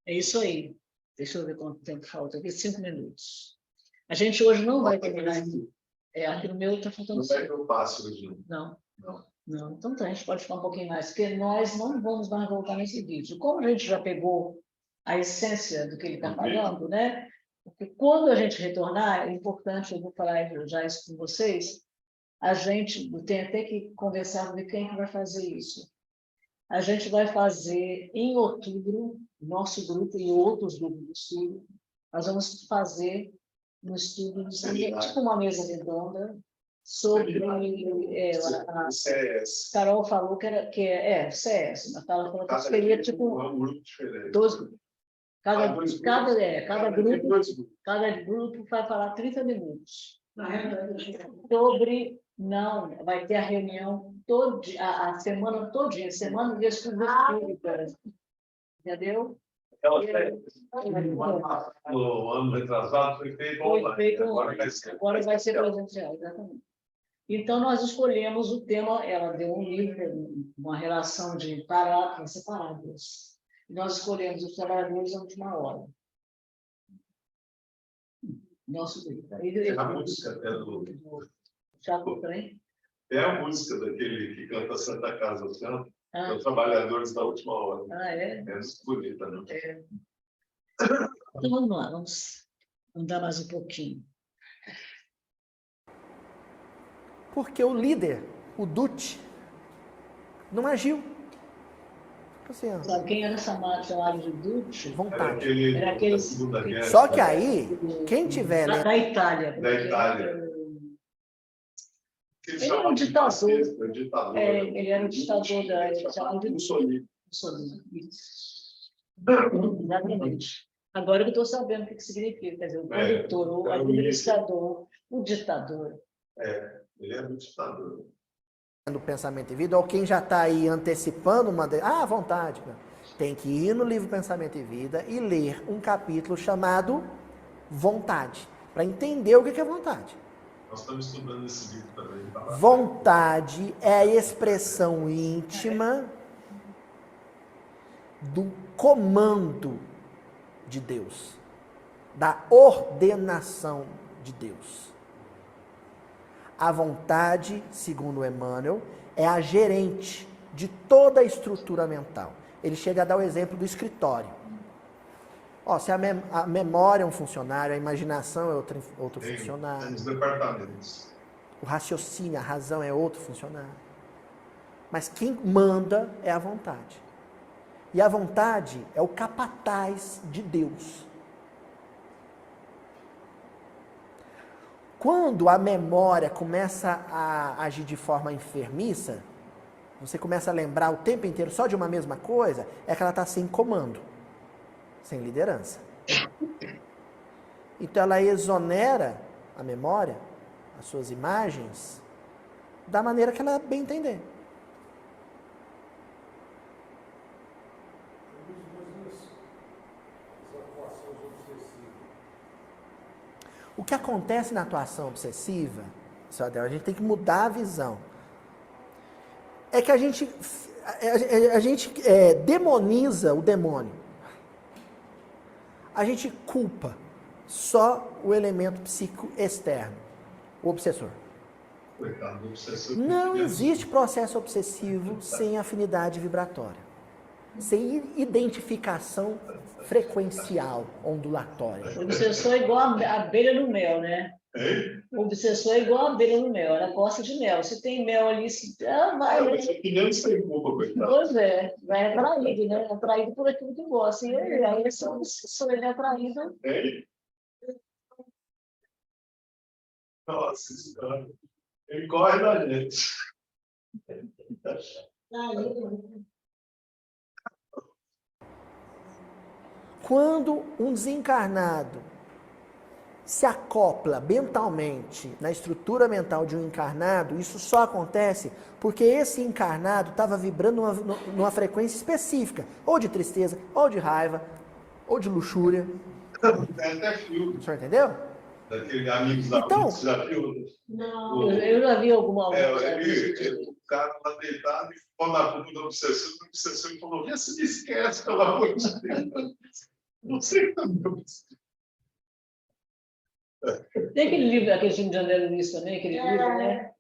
É isso aí. Deixa eu ver quanto tempo falta aqui. 5 minutos. A gente hoje não vai terminar aqui. Aqui no meu está faltando 5. Não vai que eu passo hoje. Não. Então tá, a gente pode ficar um pouquinho mais, porque nós não vamos mais voltar nesse vídeo. Como a gente já pegou a essência do que ele está falando, né? Porque quando a gente retornar, é importante, eu vou falar já isso com vocês, a gente tem até que conversar com quem que vai fazer isso. A gente vai fazer em outubro, nosso grupo e outros grupos de estudo, nós vamos fazer um estudo, tipo uma mesa redonda, sobre a Carol falou que é CS, mas ela falou que seria tipo 2 grupos. Cada dois grupos. cada grupo vai falar 30 minutos. Na realidade, Não, vai ter a reunião a semana todinha, semana de estudo espírita. Entendeu? No ano retrasado foi feito Foi online. feito Agora vai ser presencial, exatamente. Então, nós escolhemos o tema, ela deu um livro, uma relação de parágrafos separados. Nós escolhemos os trabalhadores à última hora. Nosso livro. É a música até do... Chaco Trem. É a música daquele que canta Santa Casa Santa, Ah. os trabalhadores da última hora. Ah, é? É bonita, né? É. Então, vamos lá, vamos andar mais um pouquinho. Porque o líder, o Dutch, não agiu. Assim, ó, Sabe quem era chamado de Duce? vontade. Era aquele- da Segunda Guerra. Só que aí, quem tiver... Da Itália. Da Itália. Ele era um ditador. ditador. Ele era um ditador da Itália. Mussolini. Isso. Exatamente. Agora eu estou sabendo o que significa. Quer dizer, o condutor, o era um administrador, o ditador. Ele era um ditador. do Pensamento e Vida, ou quem já está aí antecipando uma... vontade. Né? Tem que ir no livro Pensamento e Vida e ler um capítulo chamado Vontade, para entender o que é vontade. Nós estamos estudando esse livro também. Tá? Vontade é a expressão íntima do comando de Deus, da ordenação de Deus. A vontade, segundo Emmanuel, é a gerente de toda a estrutura mental. Ele chega a dar o exemplo do escritório. Se a memória é um funcionário, a imaginação é outro funcionário. Tem os departamentos. O raciocínio, a razão é outro funcionário. Mas quem manda é a vontade. E a vontade é o capataz de Deus. Quando a memória começa a agir de forma enfermiça, você começa a lembrar o tempo inteiro só de uma mesma coisa, é que ela está sem comando, sem liderança. Então ela exonera a memória, as suas imagens, da maneira que ela bem entender. O que acontece na atuação obsessiva, a gente tem que mudar a visão. É que a gente demoniza o demônio. A gente culpa só o elemento psíquico externo, o obsessor. Coitado do obsessor. Não existe processo obsessivo sem afinidade vibratória, sem identificação frequencial, ondulatória. O obsessor é igual a abelha no mel, né? O obsessor é igual a abelha no mel, ela gosta de mel. Se tem mel ali, vai. Mas é que nem sem culpa, coitado. Pois é, vai atraído, né? Atraído por aquilo que gosta. E aí esse é o obsessor, ele é atraído. Nossa senhora. Ele corre da gente. Quando um desencarnado se acopla mentalmente na estrutura mental de um encarnado, isso só acontece porque esse encarnado estava vibrando numa frequência específica, ou de tristeza, ou de raiva, ou de luxúria. Tem até filme. O senhor entendeu? Daquele Amigos da Então, Vida, já viu? Não, eu já vi alguma O cara lá deitado e ficou na culpa do obsessor e falou: vê se me esquece, pelo amor de Deus. Não sei também. Tem aquele livro, aquele filme de André Luiz também, aquele livro, né?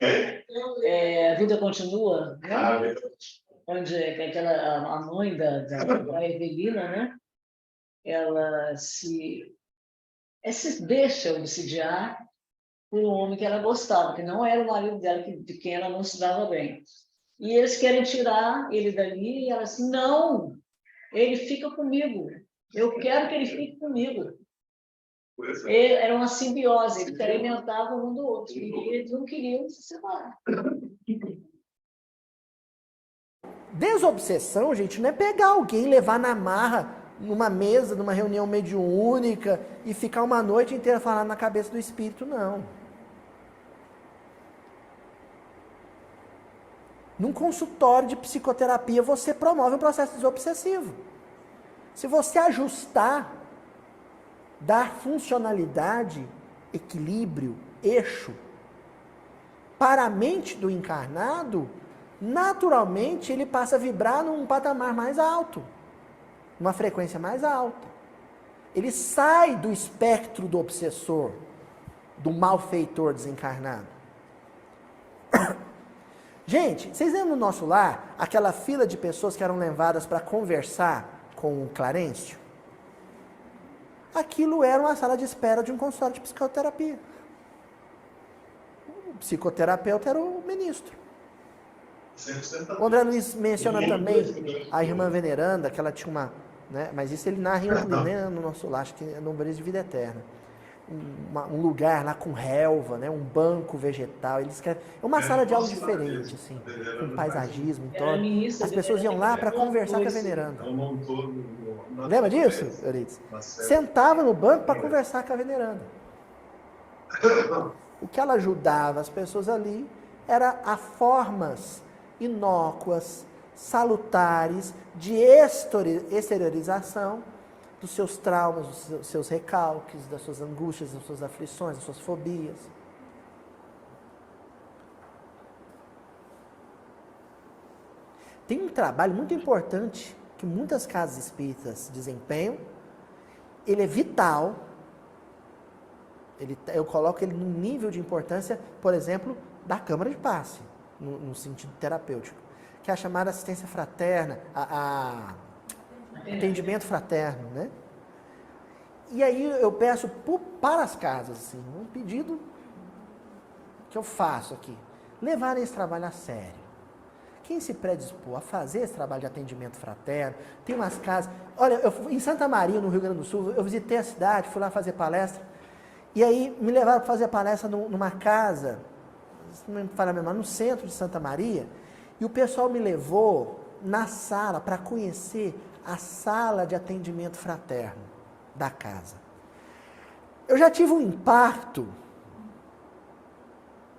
A Vida Continua, né? Onde a mãe da Evelina, né? Ela se deixa obsidiar por um homem que ela gostava, que não era o marido dela, de quem ela não se dava bem. E eles querem tirar ele dali, e ela assim, não, ele fica comigo, eu quero que ele fique comigo. Era uma simbiose, eles se alimentavam um do outro, e eles não queriam se separar. Desobsessão, gente, não é pegar alguém e levar na marra numa mesa, numa reunião mediúnica e ficar uma noite inteira falando na cabeça do espírito, não. Num consultório de psicoterapia, você promove um processo desobsessivo. Se você ajustar, dar funcionalidade, equilíbrio, eixo para a mente do encarnado, naturalmente ele passa a vibrar num patamar mais alto, numa frequência mais alta. Ele sai do espectro do obsessor, do malfeitor desencarnado. Gente, vocês lembram no nosso lar aquela fila de pessoas que eram levadas para conversar com o Clarencio? Aquilo era uma sala de espera de um consultório de psicoterapia. O psicoterapeuta era o ministro. O André Luiz menciona também a irmã Veneranda, que ela tinha uma... Né, mas isso ele narra no nosso lar, acho que é no Brisa de Vida Eterna. Um lugar lá com relva, né, um banco vegetal. Ele escreve, é uma sala de aula diferente, assim, com paisagismo. Então, as pessoas iam lá para conversar com a Veneranda. Lembra disso, Euridice? Sentava no banco para conversar com a Veneranda. O que ela ajudava as pessoas ali era a formas inócuas, salutares, de exteriorização dos seus traumas, dos seus recalques, das suas angústias, das suas aflições, das suas fobias. Tem um trabalho muito importante que muitas casas espíritas desempenham. Ele é vital. Eu coloco ele num nível de importância, por exemplo, da Câmara de Passe, no sentido terapêutico, que é a chamada assistência fraterna, atendimento fraterno, né? E aí eu peço para as casas, assim, um pedido que eu faço aqui, levarem esse trabalho a sério. Quem se predispor a fazer esse trabalho de atendimento fraterno, tem umas casas... Olha, em Santa Maria, no Rio Grande do Sul, eu visitei a cidade, fui lá fazer palestra, e aí me levaram para fazer palestra numa casa, não me fala a memória, no centro de Santa Maria, e o pessoal me levou na sala para conhecer a sala de atendimento fraterno da casa. Eu já tive um impacto,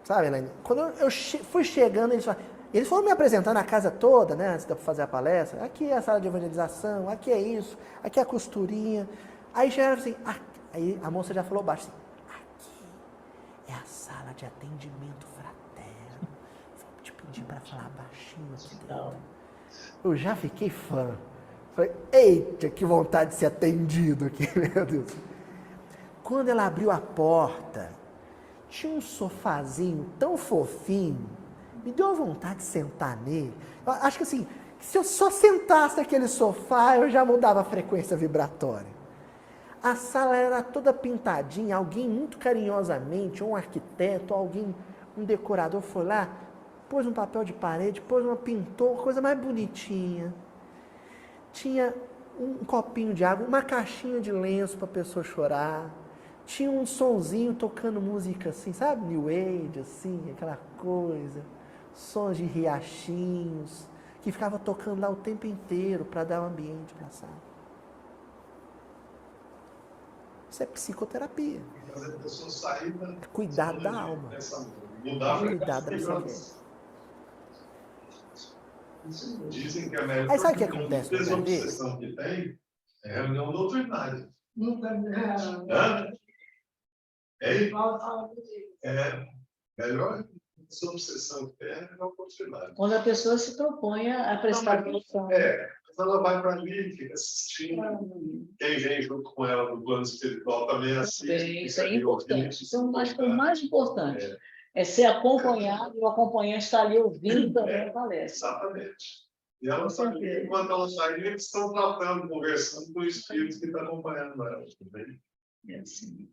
sabe, Elaine? Quando eu fui chegando, eles foram me apresentando a casa toda, né, antes de eu fazer a palestra. Aqui é a sala de evangelização, aqui é isso, aqui é a costurinha. Aí chegaram assim, aí a moça já falou baixo assim, aqui é a sala de atendimento fraterno. Vou te pedir para falar baixinho aqui dentro. Eu já fiquei fã. Falei, eita, que vontade de ser atendido aqui, meu Deus. Quando ela abriu a porta, tinha um sofazinho tão fofinho, me deu vontade de sentar nele. Eu acho que assim, se eu só sentasse naquele sofá, eu já mudava a frequência vibratória. A sala era toda pintadinha, alguém muito carinhosamente, ou um arquiteto, ou alguém, um decorador foi lá, pôs um papel de parede, pintou, coisa mais bonitinha. Tinha um copinho de água, uma caixinha de lenço para a pessoa chorar. Tinha um sonzinho tocando música assim, sabe? New Age, assim, aquela coisa. Sons de riachinhos, que ficava tocando lá o tempo inteiro para dar um ambiente para a sala. Isso é psicoterapia. Fazer a pessoa sair da... Cuidar da alma. Cuidar da saúde. Dizem que a melhor... Aí sabe o que acontece? Desobsessão que tem é reunião doutrinária. Nunca me Hã? Melhor desobsessão que tem é reunião doutrinária. Quando a pessoa se propõe a prestar atenção. Mas ela vai para ali, fica assistindo. Quem vem junto com ela no plano espiritual também assiste. Isso é importante. Isso acho que é o mais importante. É ser acompanhado, e o acompanhante está ali ouvindo também a palestra. Exatamente. E ela sabe que enquanto ela sai, eles estão tratando, conversando com o espírito que está acompanhando ela também. É assim.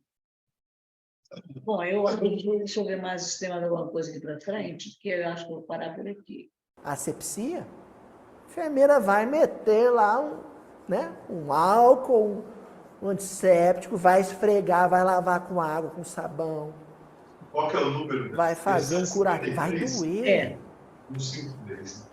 Bom, eu acredito, deixa eu ver mais se tem mais alguma coisa aqui para frente, porque eu acho que vou parar por aqui. Asepsia? A enfermeira vai meter lá um álcool, um antisséptico, vai esfregar, vai lavar com água, com sabão. Qual que é o número? Vai fazer um curativo, vai doer. No 5 deles.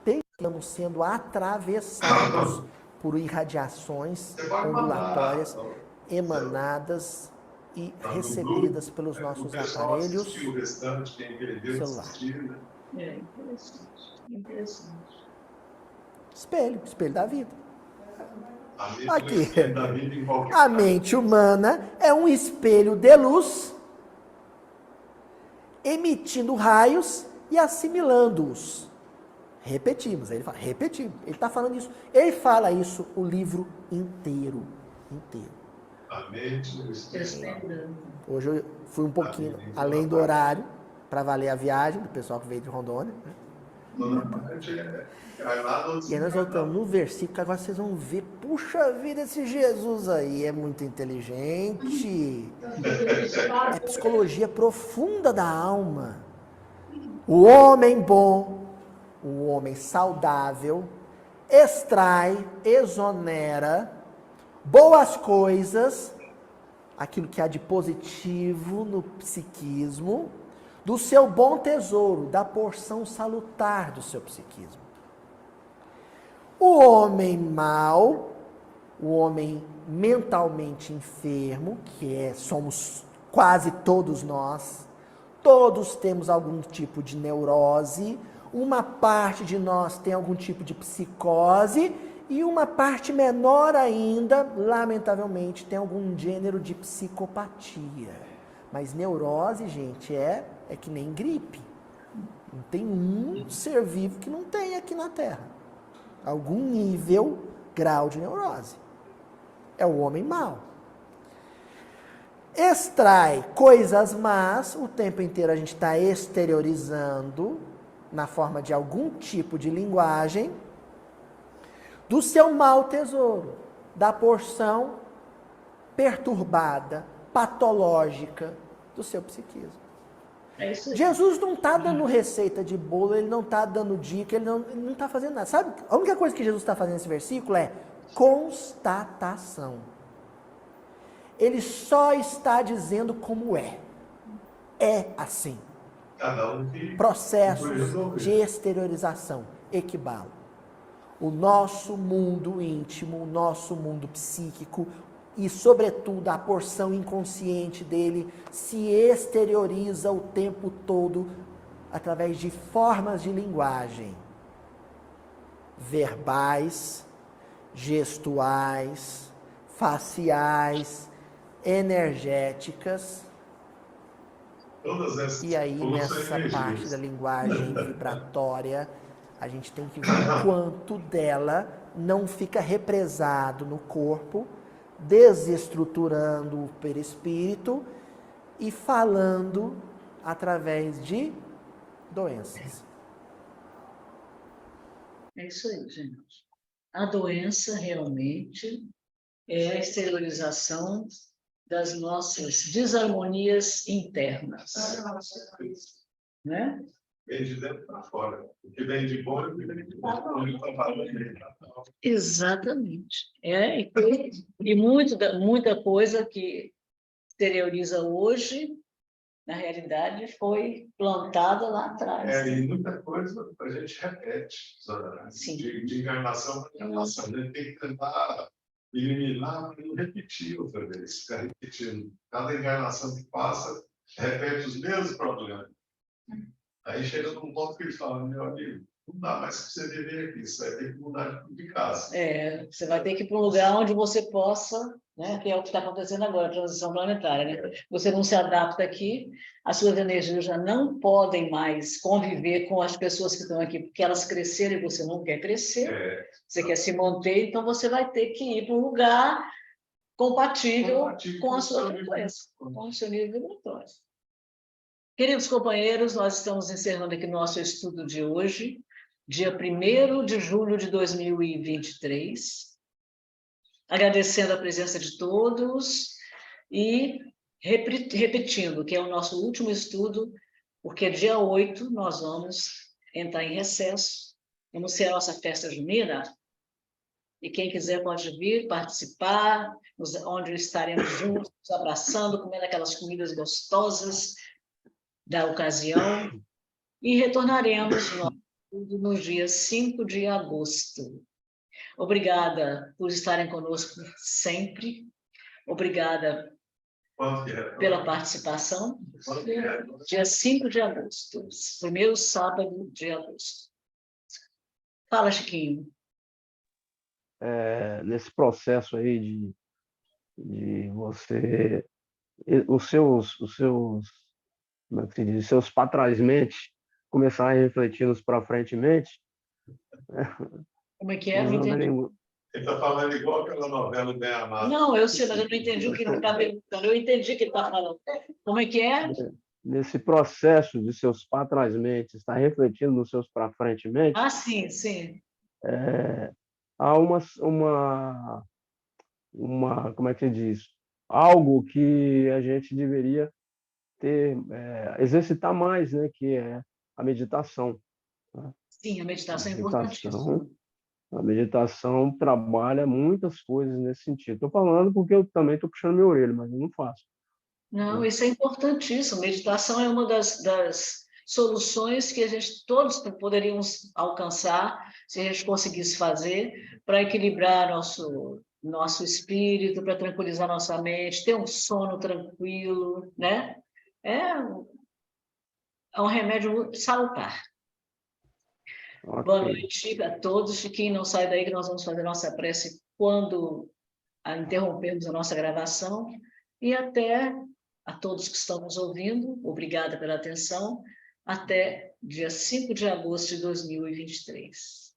Estamos sendo atravessados por irradiações Você pode ondulatórias mandar, emanadas e tá no recebidas grupo, pelos o nossos pessoal aparelhos assistir o restante, quem perdeu celular. assistir, né? É interessante, interessante. Espelho da vida. A mente Aqui. é o espelho da vida em qualquer A lugar. mente humana é um espelho de luz, emitindo raios e assimilando-os. Repetimos, ele fala, repetimos. Ele está falando isso. Ele fala isso o livro inteiro. A mente é o espelho da vida. Esperando. Hoje eu fui um pouquinho além do horário, para valer a viagem do pessoal que veio de Rondônia. Né? Toda parte é encarnado ou E aí nós voltamos desencarnado. no versículo, que agora vocês vão ver, puxa vida, esse Jesus aí é muito inteligente. É psicologia profunda da alma. O homem bom, o homem saudável, extrai, exonera boas coisas, aquilo que há de positivo no psiquismo, do seu bom tesouro, da porção salutar do seu psiquismo. O homem mau, o homem mentalmente enfermo, somos quase todos nós, todos temos algum tipo de neurose, uma parte de nós tem algum tipo de psicose e uma parte menor ainda, lamentavelmente, tem algum gênero de psicopatia. Mas neurose, gente, é que nem gripe. Não tem um ser vivo que não tem aqui na Terra algum nível, grau de neurose. É o homem mau. Extrai coisas más, o tempo inteiro a gente está exteriorizando, na forma de algum tipo de linguagem, do seu mau tesouro, da porção perturbada, patológica do seu psiquismo. É isso aí. Jesus não está dando receita de bolo, ele não está dando dica, ele não está fazendo nada. Sabe, a única coisa que Jesus está fazendo nesse versículo é constatação. Ele só está dizendo como é. É assim. Cada um que Processos de exteriorização, equibalo. O nosso mundo íntimo, o nosso mundo psíquico e, sobretudo, a porção inconsciente dele se exterioriza o tempo todo através de formas de linguagem verbais, gestuais, faciais, energéticas. todas essas E aí, nessa parte da linguagem vibratória, a gente tem que ver o quanto dela não fica represado no corpo, desestruturando o perispírito e falando através de doenças. É isso aí, gente. A doença realmente é a exteriorização das nossas desarmonias internas, né? vem de dentro para fora. O que vem de bom e o que vem de bom. Exatamente. E muita coisa que exterioriza hoje, na realidade, foi plantada lá atrás. E muita coisa a gente repete, Sim. de encarnação para encarnação. A gente tem que tentar eliminar para não repetir outra vez, ficar repetindo. Cada encarnação que passa, repete os mesmos problemas. Aí chega num ponto que ele fala, meu amigo, não dá mais para você viver aqui, você vai ter que mudar de casa. Você vai ter que ir para um lugar onde você possa, né, que é o que está acontecendo agora, a transição planetária, né? Você não se adapta aqui, as suas energias já não podem mais conviver com as pessoas que estão aqui, porque elas cresceram e você não quer crescer, você quer se manter, então você vai ter que ir para um lugar compatível com a sua frequência, com o seu nível vibratório. Queridos companheiros, nós estamos encerrando aqui nosso estudo de hoje, dia 1º de julho de 2023, agradecendo a presença de todos e repetindo que é o nosso último estudo, porque dia 8 nós vamos entrar em recesso, vamos ser a nossa festa junina, e quem quiser pode vir participar, onde estaremos juntos, nos abraçando, comendo aquelas comidas gostosas da ocasião, e retornaremos no dia 5 de agosto. Obrigada por estarem conosco sempre. Obrigada Quanto que é? pela participação. Quanto que é? Dia 5 de agosto, primeiro sábado de agosto. Fala, Chiquinho. Nesse processo aí de você, os seus, como é que se diz, seus para trás-mente começarem a refletir nos para frente-mente, Como é que é? Não usando a entendi. língua. Ele está falando igual aquela novela Bem Amado. Não, eu sei, mas eu não entendi o que ele está perguntando. Eu entendi o que ele está falando. Como é que é? Nesse processo de seus para trás-mente, estar refletindo nos seus para frente-mente, Ah, sim, sim. há como é que se diz? Algo que a gente deveria exercitar mais, né? Que é a meditação. Sim, a meditação é Meditação, importantíssima. a meditação trabalha muitas coisas nesse sentido. Estou falando porque eu também estou puxando minha orelha, mas eu não faço. Não, isso é importantíssimo. Meditação é uma das soluções que a gente todos poderíamos alcançar se a gente conseguisse fazer para equilibrar nosso espírito, para tranquilizar nossa mente, ter um sono tranquilo, né? É um remédio salutar. Boa Ok. noite a todos. Quem não sai daí, que nós vamos fazer nossa prece quando interrompermos a nossa gravação. E até a todos que estão nos ouvindo, obrigada pela atenção. Até dia 5 de agosto de 2023.